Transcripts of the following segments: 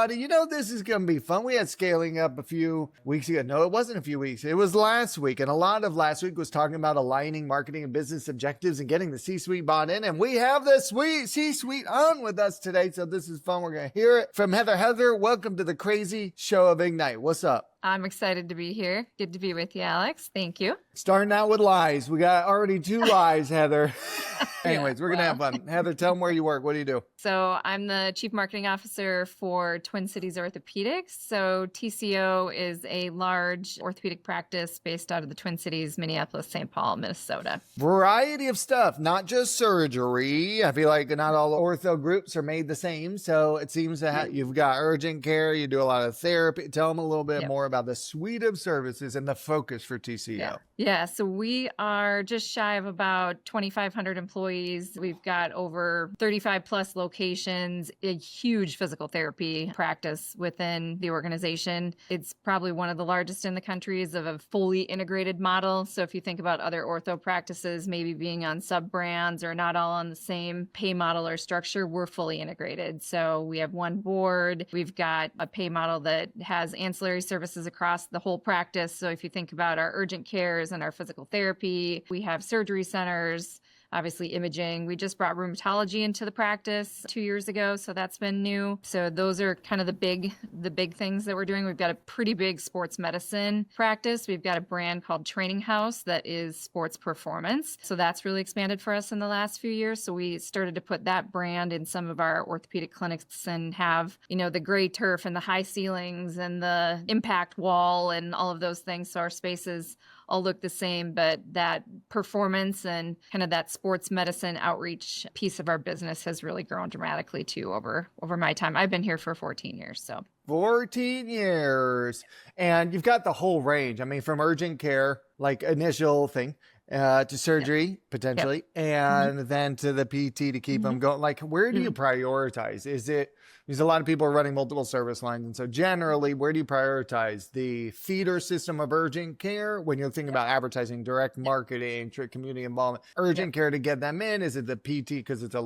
everybody. This is going to be fun. We had scaling up a few weeks ago. No, it wasn't a few weeks. It was last week. And a lot of last week was talking about aligning marketing and business objectives and getting the C-suite bought in. And we have the C-suite on with us today. So this is fun. We're going to hear it from Heather. Heather, welcome to the crazy show of Ignite. What's up? I'm excited to be here. Good to be with you, Alex. Thank you. Starting out with lies. We got already 2 lies, Heather. Anyways, we're going to have fun. Heather, tell them where you work. What do you do? So I'm the Chief Marketing Officer for Twin Cities Orthopedics. So TCO is a large orthopedic practice based out of the Twin Cities, Minneapolis, St. Paul, Minnesota. Variety of stuff, not just surgery. I feel like not all ortho groups are made the same. So it seems that you've got urgent care. You do a lot of therapy. Tell them a little bit more about the suite of services and the focus for TCO. Yeah, so we are just shy of about 2,500 employees. We've got over 35 plus locations, a huge physical therapy practice within the organization. It's probably one of the largest in the country of a fully integrated model. So if you think about other ortho practices, maybe being on sub-brands or not all on the same pay model or structure, we're fully integrated. So we have one board. We've got a pay model that has ancillary services across the whole practice. So if you think about our urgent cares and our physical therapy, we have surgery centers, obviously imaging. We just brought rheumatology into the practice 2 years ago, so that's been new. So those are kind of the big things that we're doing. We've got a pretty big sports medicine practice. We've got a brand called Training House that is sports performance. So that's really expanded for us in the last few years. So we started to put that brand in some of our orthopedic clinics and have, the gray turf and the high ceilings and the impact wall and all of those things. So our spaces all look the same, but that performance and kind of that sports medicine outreach piece of our business has really grown dramatically too over my time. I've been here for 14 years. So 14 years. And you've got the whole range. I mean, from urgent care, like initial thing, to surgery, potentially, and then to the PT to keep them going. Like, where do you prioritize? Because a lot of people are running multiple service lines. And so generally, where do you prioritize? The feeder system of urgent care when you're thinking about advertising, direct marketing, community involvement, urgent care to get them in? Is it the PT because it's a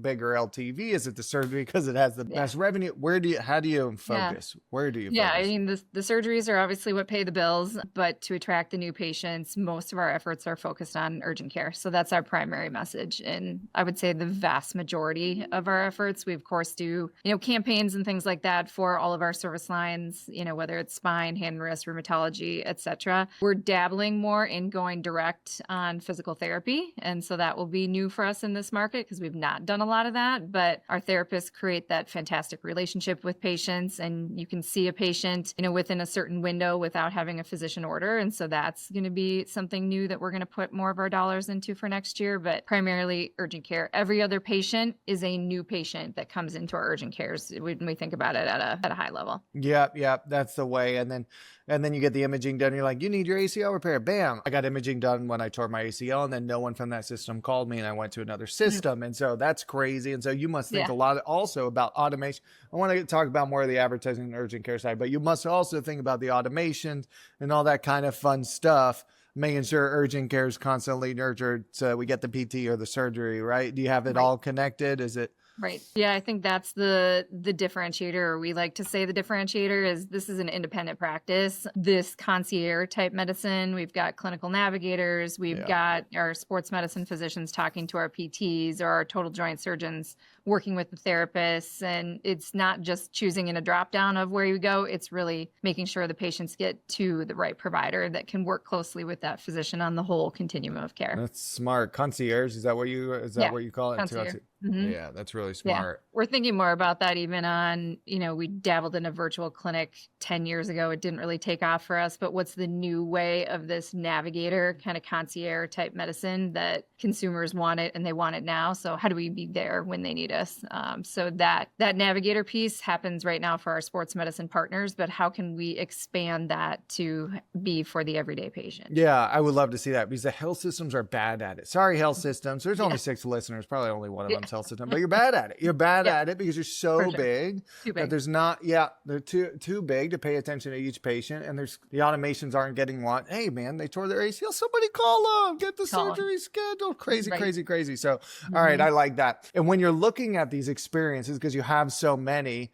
bigger LTV? Is it the surgery because it has the best revenue? How do you focus? Where do you focus? Yeah, I mean, the surgeries are obviously what pay the bills, but to attract the new patients, most of our efforts are focused on urgent care. So that's our primary message. And I would say the vast majority of our efforts, we of course do, campaigns and things like that for all of our service lines, whether it's spine, hand and wrist, rheumatology, et cetera. We're dabbling more in going direct on physical therapy. And so that will be new for us in this market because we've not done a lot of that, but our therapists create that fantastic relationship with patients and you can see a patient, within a certain window without having a physician order. And so that's going to be something new that we're going to put more of our dollars into for next year, but primarily urgent care. Every other patient is a new patient that comes into our urgent cares when we think about it at a high level. Yeah, that's the way. And then you get the imaging done. You're like, you need your ACL repair. Bam. I got imaging done when I tore my ACL and then no one from that system called me and I went to another system. And so that's crazy. And so you must think a lot also about automation. I want to talk about more of the advertising and urgent care side, but you must also think about the automation and all that kind of fun stuff, making sure urgent care is constantly nurtured so we get the PT or the surgery, right? Do you have it all connected? Is it? Right. Yeah, I think that's the differentiator. Or we like to say the differentiator is this is an independent practice. This concierge type medicine, we've got clinical navigators, we've got our sports medicine physicians talking to our PTs or our total joint surgeons working with the therapists. And it's not just choosing in a drop down of where you go. It's really making sure the patients get to the right provider that can work closely with that physician on the whole continuum of care. That's smart. Concierge, is that what you call it? Concierge. Yeah, that's really smart. Yeah. We're thinking more about that even on, we dabbled in a virtual clinic 10 years ago. It didn't really take off for us, but what's the new way of this navigator kind of concierge type medicine that consumers want it and they want it now? So how do we be there when they need us? So that navigator piece happens right now for our sports medicine partners, but how can we expand that to be for the everyday patient? Yeah, I would love to see that because the health systems are bad at it. Sorry, health systems. There's only 6 listeners, probably only one of them's health system, but you're bad at it. You're bad at it because you're so big that there's not, they're too big to pay attention to each patient. And the automations aren't getting hey man, they tore their ACL. Somebody call them, get the surgery scheduled. Crazy. So, all right, I like that. And when you're looking at these experiences, because you have so many,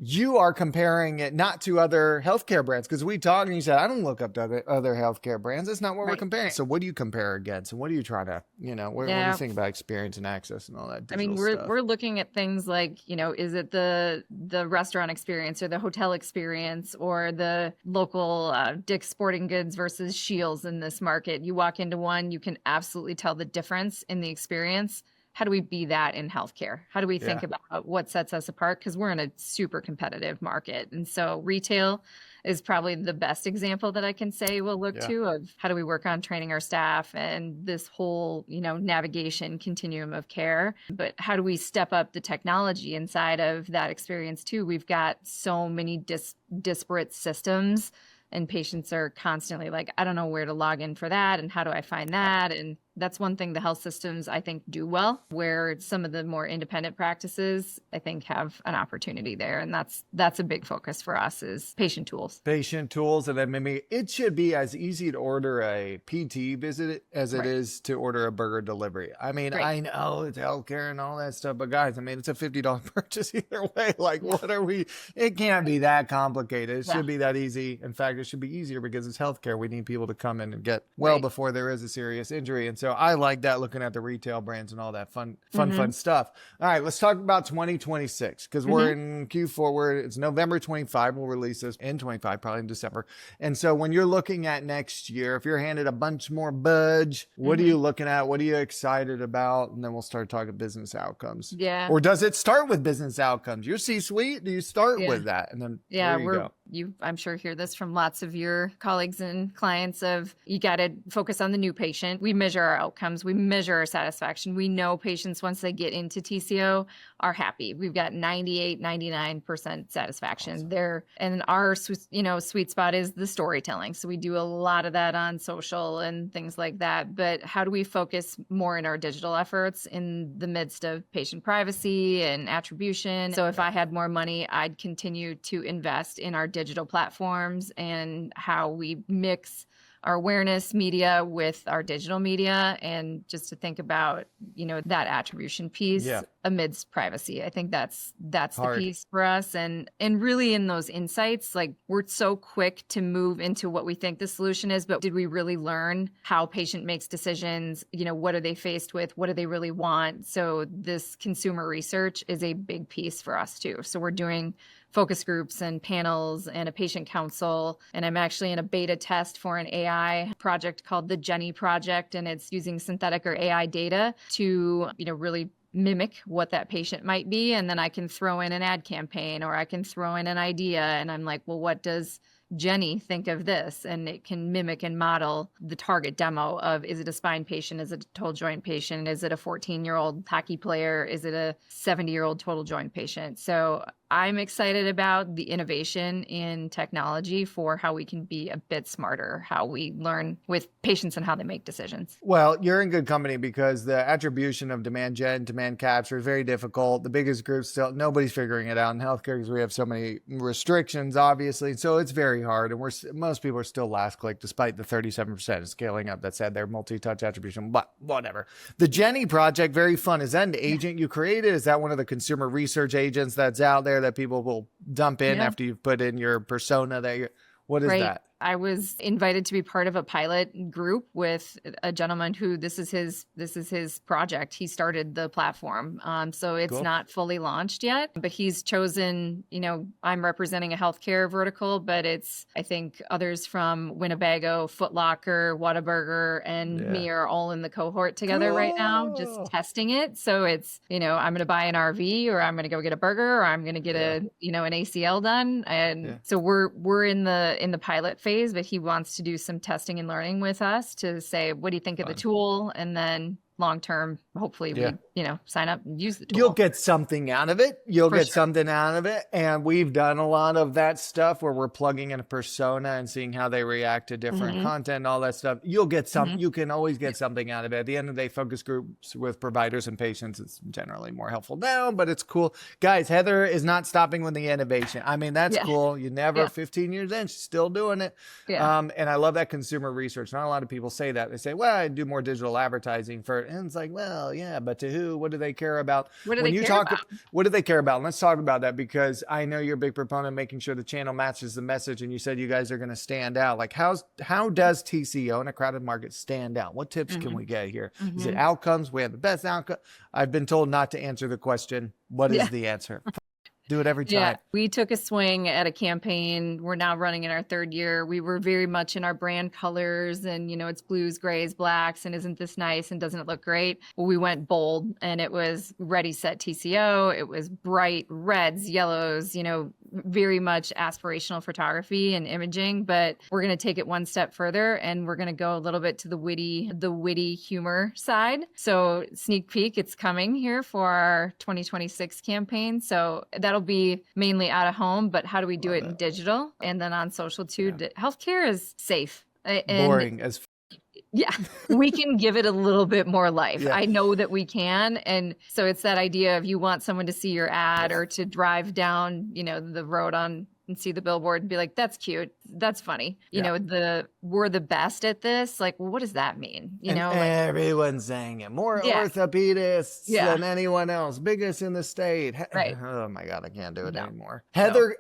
You are comparing it not to other healthcare brands, because we talked and you said, I don't look up to other healthcare brands. That's not what we're comparing. So what do you compare against? And what are you trying to, what do you think about experience and access and all that digital stuff? We're looking at things like, is it the restaurant experience or the hotel experience or the local Dick's Sporting Goods versus Shields in this market? You walk into one, you can absolutely tell the difference in the experience. How do we be that in healthcare? How do we think about what sets us apart? Because we're in a super competitive market. And so retail is probably the best example that I can say we'll look to of how do we work on training our staff and this whole, navigation continuum of care. But how do we step up the technology inside of that experience too? We've got so many disparate systems, and patients are constantly like, I don't know where to log in for that. And how do I find that? And that's one thing the health systems, I think, do well, where some of the more independent practices, I think, have an opportunity there. And that's a big focus for us is patient tools. Patient tools. And then maybe it should be as easy to order a PT visit as it is to order a burger delivery. I mean, I know it's healthcare and all that stuff, but guys, it's a $50 purchase either way. Like, what are we? It can't be that complicated. It should be that easy. In fact, it should be easier because it's healthcare. We need people to come in and get well before there is a serious injury. And so I like that, looking at the retail brands and all that fun stuff. All right, let's talk about 2026 because we're in Q4. It's November 25. We'll release this in 25, probably in December. And so when you're looking at next year, if you're handed a bunch more budge, what are you looking at? What are you excited about? And then we'll start talking business outcomes. Yeah. Or does it start with business outcomes? Your C-suite, do you start with that? And then you I'm sure hear this from lots of your colleagues and clients of you got to focus on the new patient. We measure our outcomes. We measure our satisfaction. We know patients once they get into TCO are happy. We've got 98, 99% satisfaction there. And our, sweet spot is the storytelling. So we do a lot of that on social and things like that. But how do we focus more in our digital efforts in the midst of patient privacy and attribution? So if I had more money, I'd continue to invest in our digital platforms and how we mix our awareness media with our digital media, and just to think about, that attribution piece amidst privacy. I think that's the piece for us. And really in those insights, like we're so quick to move into what we think the solution is, but did we really learn how patient makes decisions? What are they faced with? What do they really want? So this consumer research is a big piece for us too. So we're doing focus groups and panels and a patient council. And I'm actually in a beta test for an AI project called the Jenny Project. And it's using synthetic or AI data to, really mimic what that patient might be. And then I can throw in an ad campaign or I can throw in an idea. And I'm like, well, what does Jenny think of this? And it can mimic and model the target demo of, is it a spine patient? Is it a total joint patient? Is it a 14-year-old hockey player? Is it a 70-year-old total joint patient? So I'm excited about the innovation in technology for how we can be a bit smarter, how we learn with patients and how they make decisions. Well, you're in good company because the attribution of demand gen, demand capture is very difficult. The biggest groups still, nobody's figuring it out in healthcare because we have so many restrictions, obviously. So it's very hard. And most people are still last click, despite the 37% scaling up that said they're multi-touch attribution, but whatever. The Jenny Project, very fun. Is that an agent you created? Is that one of the consumer research agents that's out there that people will dump in after you've put in your persona what is that? I was invited to be part of a pilot group with a gentleman who this is his project. He started the platform. So it's not fully launched yet, but he's chosen, I'm representing a healthcare vertical, but it's, I think others from Winnebago, Foot Locker, Whataburger, and me are all in the cohort together right now, just testing it. So it's, I'm going to buy an RV or I'm going to go get a burger or I'm going to get an ACL done. And so we're in the pilot phase, but he wants to do some testing and learning with us to say, what do you think of the tool? And then long term, hopefully we, sign up and use the tool. You'll get something out of it. Something out of it. And we've done a lot of that stuff where we're plugging in a persona and seeing how they react to different content and all that stuff. You'll get some, you can always get something out of it. At the end of the day, focus groups with providers and patients is generally more helpful now, but it's cool. Guys, Heather is not stopping with the innovation. That's cool. You never, 15 years in, she's still doing it. And I love that consumer research. Not a lot of people say that. They say, well, I do more digital advertising for report. And it's like, well, yeah, but to who? What do they care about? What do When they you care talk, about? what do they care about? And let's talk about that, because I know you're a big proponent of making sure the channel matches the message. And you said you guys are going to stand out. Like, how does TCO in a crowded market stand out? What tips can we get here? Is it outcomes? We have the best outcome. I've been told not to answer the question. What is the answer? Do it every time. Yeah, we took a swing at a campaign. We're now running in our third year. We were very much in our brand colors and, it's blues, grays, blacks, and isn't this nice and doesn't it look great? Well, we went bold, and it was ready, set, TCO. It was bright reds, yellows, very much aspirational photography and imaging, but we're going to take it one step further, and we're going to go a little bit to the witty humor side. So sneak peek, it's coming here for our 2026 campaign. So that'll be mainly out of home, but how do we do it in digital and then on social too? Healthcare is safe. And boring as yeah, we can give it a little bit more life. Yeah. I know that we can. And so it's that idea of you want someone to see your ad or to drive down, the road and see the billboard and be like, that's cute. That's funny. We're the best at this. Like, well, what does that mean? Everyone's saying it. More orthopedists than anyone else. Biggest in the state. Right. Oh my God, I can't do it anymore. Heather,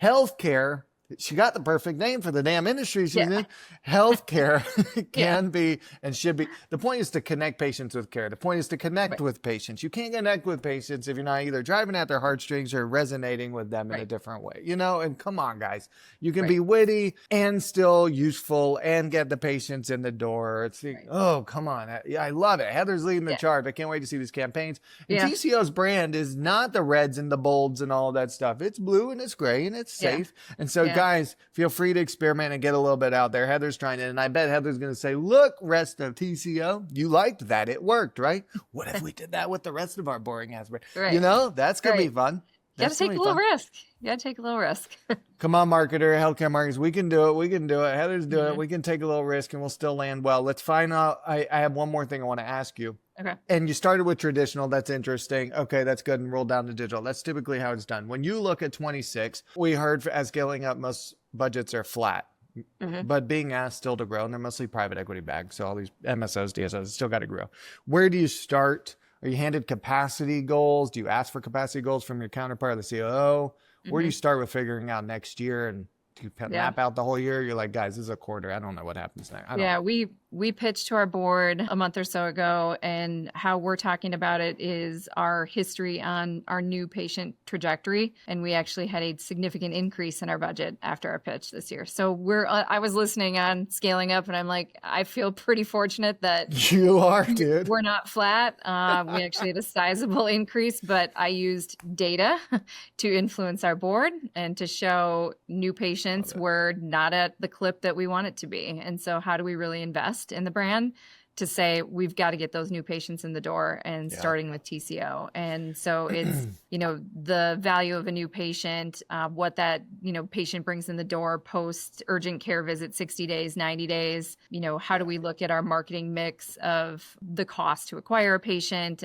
healthcare. She got the perfect name for the damn industry she's in. Healthcare can be and should be. The point is to connect patients with care. The point is to connect with patients. You can't connect with patients if you're not either driving at their heartstrings or resonating with them in a different way. And come on, guys. You can be witty and still useful and get the patients in the door. Oh, come on. I love it. Heather's leading the charge. I can't wait to see these campaigns. And TCO's brand is not the reds and the bolds and all that stuff. It's blue and it's gray and it's safe. And so guys, feel free to experiment and get a little bit out there. Heather's trying it, and I bet Heather's going to say, look, rest of TCO, you liked that. It worked, right? What if we did that with the rest of our boring aspirate? Right. That's going to be fun. You got to take a little risk. Come on, marketer, healthcare marketers. We can do it. Heather's doing it. We can take a little risk and we'll still land well. Let's find out. I have one more thing I want to ask you. Okay. And you started with traditional. That's interesting. Okay, that's good. And roll down to digital. That's typically how it's done. When you look at 26, we heard as scaling up, most budgets are flat. But being asked still to grow, and they're mostly private equity backed. So all these MSOs, DSOs, still got to grow. Where do you start? Are you handed capacity goals? Do you ask for capacity goals from your counterpart, the COO? Where do you start with figuring out next year and to map out the whole year? You're like, guys, this is a quarter. I don't know what happens next. We pitched to our board a month or so ago, and how we're talking about it is our history on our new patient trajectory. And we actually had a significant increase in our budget after our pitch this year. So I was listening on scaling up, and I'm like, I feel pretty fortunate that you are, dude. We're not flat. We actually had a sizable increase, but I used data to influence our board and to show new patients were not at the clip that we want it to be. And so how do we really invest in the brand to say we've got to get those new patients in the door, and starting with TCO. And so it's, the value of a new patient, what that, patient brings in the door post urgent care visit, 60 days, 90 days, how do we look at our marketing mix of the cost to acquire a patient?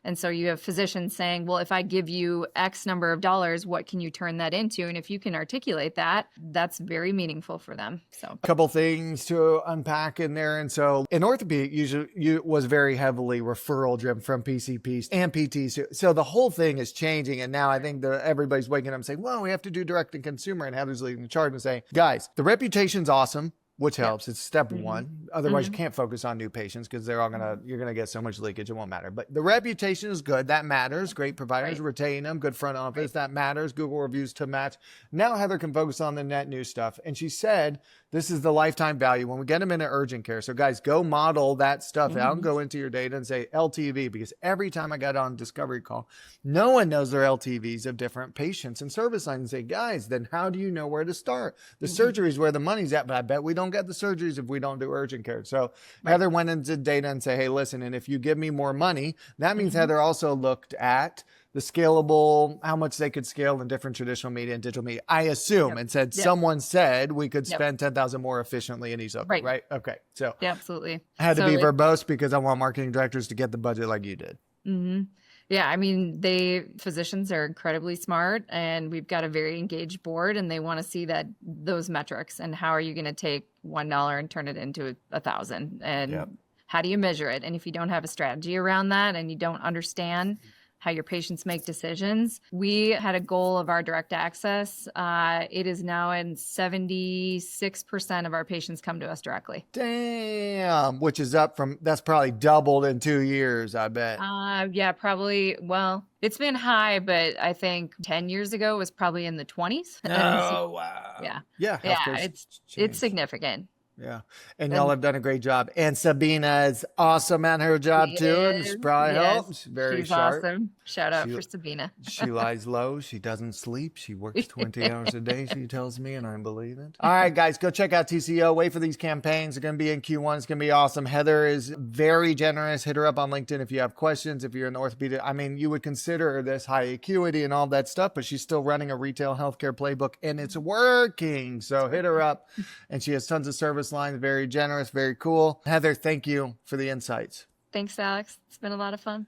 And so you have physicians saying, well, if I give you X number of dollars, what can you turn that into? And if you can articulate that, that's very meaningful for them. So a couple things to unpack in there. And so in orthopedic, usually was very heavily referral driven from PCPs and PTs. So the whole thing is changing. And now I think everybody's waking up and saying, well, we have to do direct to consumer. And Heather's leading the charge and saying, guys, the reputation's awesome. Which helps. It's step one. Otherwise, you can't focus on new patients because you're going to get so much leakage. It won't matter. But the reputation is good. That matters. Great providers retain them. Good front office. That matters. Google reviews to match. Now Heather can focus on the net new stuff. And she said, this is the lifetime value when we get them into urgent care. So guys, go model that stuff out, go into your data and say LTV, because every time I got on Discovery Call, no one knows their LTVs of different patients and service lines, and say, guys, then how do you know where to start? The surgery is where the money's at, but I bet we don't get the surgeries if we don't do urgent care. So Heather went into data and say, hey, listen, and if you give me more money, that means Heather also looked at the scalable, how much they could scale in different traditional media and digital media, I assume, and said, someone said we could spend 10,000 more efficiently in each of them, right? Okay. So absolutely. I had to be verbose because I want marketing directors to get the budget like you did. Yeah, I mean, physicians are incredibly smart, and we've got a very engaged board, and they want to see those metrics. And how are you going to take $1 and turn it into 1,000? And how do you measure it? And if you don't have a strategy around that and you don't understand how your patients make decisions, we had a goal of our direct access. It is now in 76% of our patients come to us directly. Damn, which is up from, that's probably doubled in 2 years, I bet. Yeah, probably. Well, it's been high, but I think 10 years ago it was probably in the 20s. Oh, wow. Yeah. Yeah. Yeah, Healthcare's it's changed. significant. Yeah. And y'all have done a great job. And Sabina is awesome at her job She too. And is, she probably yes, helps. Very she's sharp. awesome. Shout out She- for Sabina. She lies low. She doesn't sleep. She works 20 hours a day, she tells me, and I believe it. All right, guys, go check out TCO. Wait for these campaigns. They're going to be in Q1. It's going to be awesome. Heather is very generous. Hit her up on LinkedIn if you have questions. If you're in orthopedic, I mean, you would consider this high acuity and all that stuff, but she's still running a retail healthcare playbook and it's working. So hit her up. And she has tons of service lines. Very generous, very cool. Heather, thank you for the insights. Thanks, Alex. It's been a lot of fun.